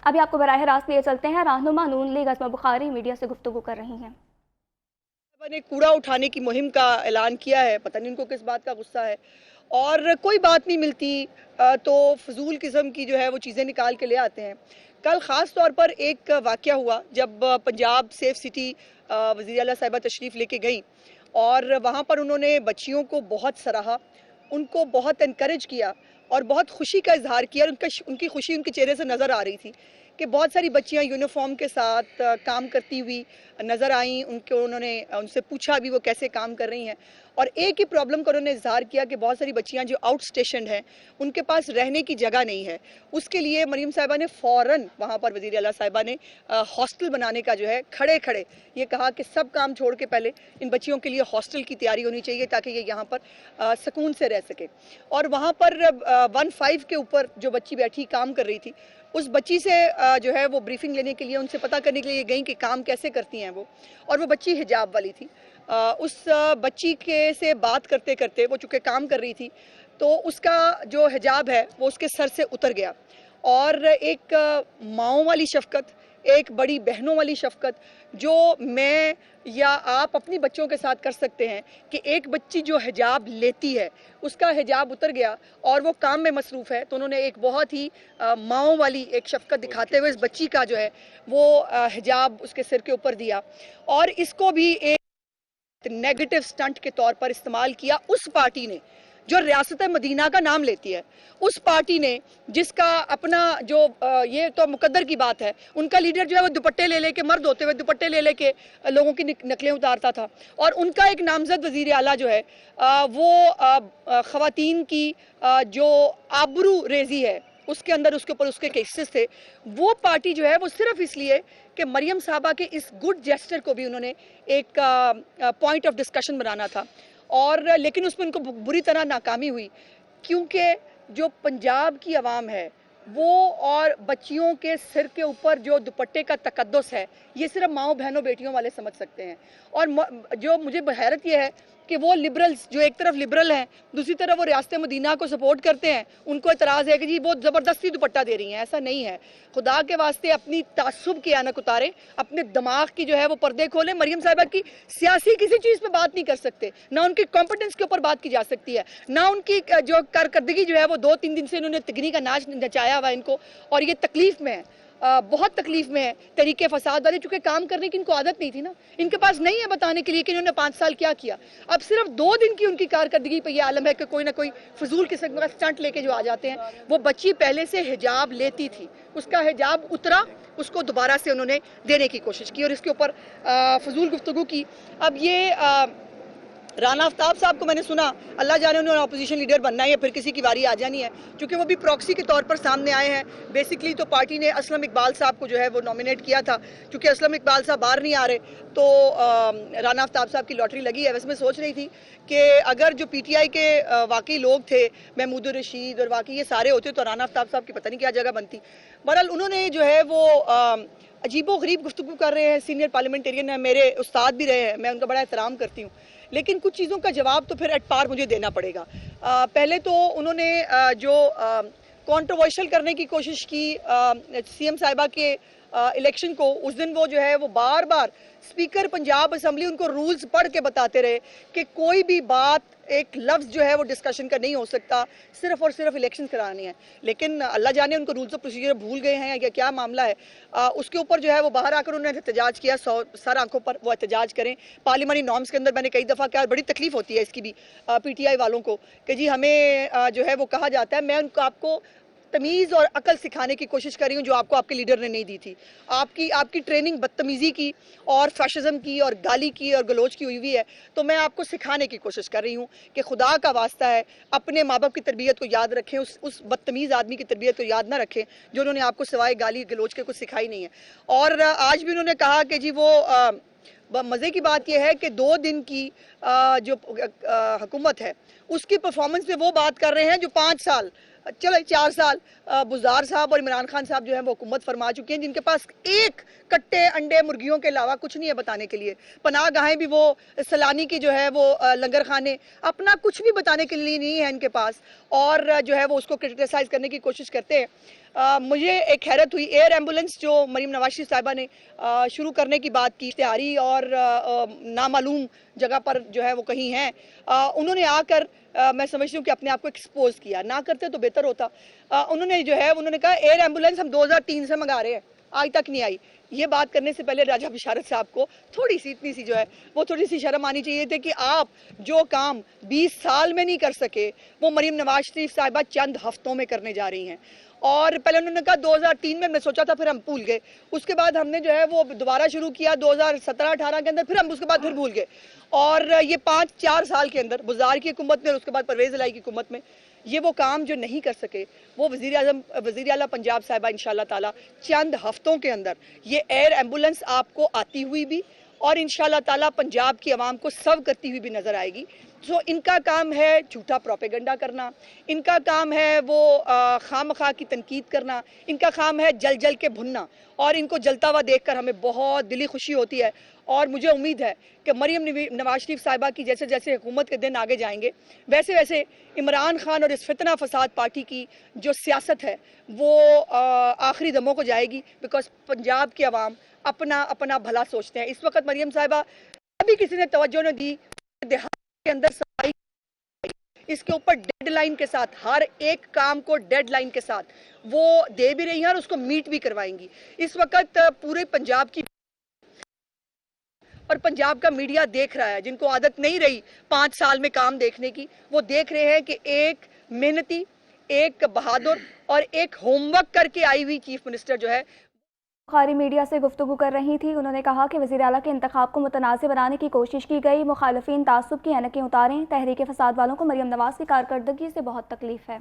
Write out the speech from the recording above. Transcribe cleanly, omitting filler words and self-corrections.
अभी आपको बराह रास्त लिए चलते हैं। रहनुमा नून लीग अस्मा बुखारी मीडिया से गुफ्तगू कर रही हैं। ने कूड़ा उठाने की मुहिम का ऐलान किया है, पता नहीं उनको किस बात का गुस्सा है, और कोई बात नहीं मिलती तो फजूल किस्म की जो है वो चीज़ें निकाल के ले आते हैं। कल ख़ास तौर पर एक वाक़या हुआ जब पंजाब सेफ सिटी वज़ीर आला साहिबा तशरीफ़ लेके गई और वहाँ पर उन्होंने बच्चियों को बहुत सराहा, उनको बहुत इनकरेज किया और बहुत खुशी का इजहार किया। उनकी खुशी उनके चेहरे से नज़र आ रही थी कि बहुत सारी बच्चियां यूनिफॉर्म के साथ काम करती हुई नज़र आईं। उन्होंने उनसे पूछा भी वो कैसे काम कर रही हैं, और एक ही प्रॉब्लम का उन्होंने इजहार किया कि बहुत सारी बच्चियां जो आउट स्टेशन हैं उनके पास रहने की जगह नहीं है। उसके लिए मरीम साहिबा ने फ़ौरन वहाँ पर वज़ीर आला साहिबा ने हॉस्टल बनाने का जो है खड़े खड़े ये कहा कि सब काम छोड़ के पहले इन बच्चियों के लिए हॉस्टल की तैयारी होनी चाहिए ताकि ये यहाँ पर सुकून से रह सके। और वहाँ पर 15 के ऊपर जो बच्ची बैठी काम कर रही थी, उस बच्ची से जो है वो ब्रीफिंग लेने के लिए, उनसे पता करने के लिए गई कि काम कैसे करती हैं वो, और वो बच्ची हिजाब वाली थी। उस बच्ची के से बात करते करते वो चूँकि काम कर रही थी तो उसका जो हिजाब है वो उसके सर से उतर गया, और एक माँओं वाली शफकत, एक बड़ी बहनों वाली शफकत जो मैं या आप अपनी बच्चों के साथ कर सकते हैं कि एक बच्ची जो हिजाब लेती है उसका हिजाब उतर गया और वो काम में मसरूफ़ है, तो उन्होंने एक बहुत ही माँओं वाली एक शफकत दिखाते हुए इस बच्ची का जो है वो हिजाब उसके सिर के ऊपर दिया, और इसको भी एक नेगेटिव स्टंट के तौर पर इस्तेमाल किया उस पार्टी ने जो रियासत मदीना का नाम लेती है, उस पार्टी ने जिसका अपना जो ये तो मुकद्दर की बात है, उनका लीडर जो है वो दुपट्टे ले लेके, मर्द होते हुए दुपट्टे ले लेके लोगों की नकलें उतारता था, और उनका एक नामजद वजीर आला जो है वो ख़वातीन की जो आबरू रेजी है उसके अंदर उसके ऊपर उसके केसेस थे। वो पार्टी जो है वो सिर्फ इसलिए कि मरियम साहबा के इस गुड जेस्टर को भी उन्होंने एक पॉइंट ऑफ डिस्कशन बनाना था, और लेकिन उसमें उनको बुरी तरह नाकामी हुई, क्योंकि जो पंजाब की आवाम है वो और बच्चियों के सिर के ऊपर जो दुपट्टे का तकद्दुस है ये सिर्फ माओ बहनों बेटियों वाले समझ सकते हैं। और जो मुझे हैरत ये है कि वो लिबरल्स जो एक तरफ लिबरल हैं, दूसरी तरफ वो रियासत मदीना को सपोर्ट करते हैं, उनको एतराज़ है कि जी बहुत ज़बरदस्ती दुपट्टा दे रही हैं। ऐसा नहीं है, खुदा के वास्ते अपनी तासुब की आनक उतारें, अपने दिमाग की जो है वो पर्दे खोलें। मरियम साहिबा की सियासी किसी चीज़ पर बात नहीं कर सकते, ना उनकी कॉम्पिटेंस के ऊपर बात की जा सकती है, ना उनकी जो कारकर्दगी जो है वो 2-3 दिन से इन्होंने तगनी का नाच नचाया हुआ इनको, और ये तकलीफ में है, बहुत तकलीफ में है तरीके फसाद वाले, चूंकि काम करने की इनको आदत नहीं थी ना, इनके पास नहीं है बताने के लिए कि इन्होंने 5 साल क्या किया। अब सिर्फ 2 दिन की उनकी कारकर्दगी पर यह आलम है कि कोई ना कोई फजूल किस्म का स्टंट लेके जो आ जाते हैं। वो बच्ची पहले से हिजाब लेती थी, उसका हिजाब उतरा, उसको दोबारा से उन्होंने देने की कोशिश की और इसके ऊपर फजूल गुफ्तगू की। अब ये राना आफ्ताब साहब को मैंने सुना, अल्लाह जाने उन्होंने अपोजिशन लीडर बनना है या फिर किसी की वारी आ जानी है, क्योंकि वो भी प्रॉक्सी के तौर पर सामने आए हैं। बेसिकली तो पार्टी ने असलम इकबाल साहब को जो है वो नॉमिनेट किया था, क्योंकि असलम इकबाल साहब बाहर नहीं आ रहे तो राना आफ्ताब साहब की लॉटरी लगी है। वैसे मैं सोच रही थी कि अगर जो PTI के वाकई लोग थे, महमूद रशीद और वाकई ये सारे होते तो राना आफ्ताब साहब की पता नहीं क्या जगह बनती। बहरहाल उन्होंने जो है वो अजीबो गरीब गुफ्तगू कर रहे हैं, सीनियर पार्लियामेंटेरियन है, मेरे उस्ताद भी रहे हैं, मैं उनका बड़ा एहतराम करती हूँ, लेकिन कुछ चीज़ों का जवाब तो फिर एट पार मुझे देना पड़ेगा। पहले तो उन्होंने जो कंट्रोवर्शियल करने की कोशिश की CM साहिबा के इलेक्शन को, उस दिन वो जो है वो बार बार स्पीकर पंजाब असम्बली उनको रूल्स पढ़ के बताते रहे कि कोई भी बात, एक लफ्ज़ जो है वो डिस्कशन का नहीं हो सकता, सिर्फ और सिर्फ इलेक्शन करानी है। लेकिन अल्लाह जाने उनको रूल्स ऑफ प्रोसीजर भूल गए हैं या क्या मामला है। उसके ऊपर जो है वो बाहर आकर उन्होंने एहतजाज किया, सर आंखों पर वो एहतजाज करें। पार्लियामानी नॉर्म्स के अंदर मैंने कई दफ़ा कहा, बड़ी तकलीफ होती है इसकी भी PTI वालों को कि जी हमें जो है वो कहा जाता है, मैं उनको आपको तमीज़ और अकल सिखाने की कोशिश कर रही हूँ जो आपको आपके लीडर ने नहीं दी थी। आपकी ट्रेनिंग बदतमीज़ी की और फैशिज्म की और गाली की और गलोच की हुई है, तो मैं आपको सिखाने की कोशिश कर रही हूँ कि खुदा का वास्ता है अपने माँ बाप की तरबियत को याद रखें, उस बदतमीज़ आदमी की तरबियत को याद ना रखें जो उन्होंने आपको सिवाय गाली गलोच के कुछ सिखाई नहीं है। और आज भी उन्होंने कहा कि जी वो مزے کی بات یہ ہے کہ 2 دن کی جو حکومت ہے اس کی پرفارمنس میں وہ بات کر رہے ہیں جو 5 سال چلے 4 سال بزدار صاحب اور عمران خان صاحب جو ہیں وہ حکومت فرما چکے ہیں، جن کے پاس ایک کٹے انڈے مرغیوں کے علاوہ کچھ نہیں ہے بتانے کے لیے. پناہ گاہیں بھی وہ سیلانی کی جو ہے وہ لنگر خانے، اپنا کچھ بھی بتانے کے لیے نہیں ہے ان کے پاس، اور جو ہے وہ اس کو کرٹیسائز کرنے کی کوشش کرتے ہیں. مجھے ایک حیرت ہوئی، ایئر ایمبولنس جو مریم نواز شریف صاحبہ نے شروع کرنے کی بات کی، اشتہاری اور نامعلوم جگہ پر جو ہے وہ کہیں ہیں، انہوں نے آ کر میں سمجھتی ہوں کہ اپنے آپ کو ایکسپوز کیا. نہ کرتے تو بہتر ہوتا. انہوں نے جو ہے انہوں نے کہا ایئر ایمبولنس ہم 2003 سے منگا رہے ہیں، آج تک نہیں آئی. یہ بات کرنے سے پہلے راجہ بشارت صاحب کو تھوڑی سی اتنی سی جو ہے وہ تھوڑی سی شرم آنی چاہیے تھی کہ آپ جو کام 20 سال میں نہیں کر سکے وہ مریم نواز شریف صاحبہ چند ہفتوں میں کرنے جا رہی ہیں. اور پہلے انہوں نے کہا 2003 میں سوچا تھا، پھر ہم بھول گئے. اس کے بعد ہم نے جو ہے وہ دوبارہ شروع کیا 2017-18 کے اندر، پھر ہم اس کے بعد پھر بھول گئے. اور یہ 5-4 سال کے اندر بزدار کی حکومت میں اور اس کے بعد پرویز الہی کی حکومت میں یہ وہ کام جو نہیں کر سکے وہ وزیر اعلیٰ پنجاب صاحبہ انشاءاللہ تعالی چند ہفتوں کے اندر یہ ایئر ایمبولنس آپ کو آتی ہوئی بھی اور انشاءاللہ تعالی پنجاب کی عوام کو سرو کرتی ہوئی بھی نظر آئے گی. سو ان کا کام ہے جھوٹا پروپیگنڈا کرنا، ان کا کام ہے وہ خام خواہ کی تنقید کرنا، ان کا کام ہے جل جل کے بھننا، اور ان کو جلتا ہوا دیکھ کر ہمیں بہت دلی خوشی ہوتی ہے. اور مجھے امید ہے کہ مریم نواز شریف صاحبہ کی جیسے جیسے حکومت کے دن آگے جائیں گے ویسے ویسے عمران خان اور اس فتنہ فساد پارٹی کی جو سیاست ہے وہ آخری دموں کو جائے گی، بیکاز پنجاب کی عوام اپنا اپنا بھلا سوچتے ہیں. اس وقت مریم صاحبہ ابھی کسی نے توجہ نہ دی، دیہات کے اندر صفائی اس کے اوپر ڈیڈ لائن کے ساتھ، ہر ایک کام کو ڈیڈ لائن کے ساتھ وہ دے بھی رہی ہیں اور اس کو میٹ بھی کروائیں گی. اس وقت پورے پنجاب کی اور پنجاب کا میڈیا دیکھ رہا ہے، جن کو عادت نہیں رہی 5 سال میں کام دیکھنے کی، وہ دیکھ رہے ہیں کہ ایک محنتی، ایک بہادر اور ایک ہوم ورک کر کے آئی ہوئی چیف منسٹر جو ہے بخاری میڈیا سے گفتگو کر رہی تھی. انہوں نے کہا کہ وزیر اعلیٰ کے انتخاب کو متنازع بنانے کی کوشش کی گئی. مخالفین تعصب کی اینکیں اتاریں. تحریک فساد والوں کو مریم نواز کی کارکردگی سے بہت تکلیف ہے.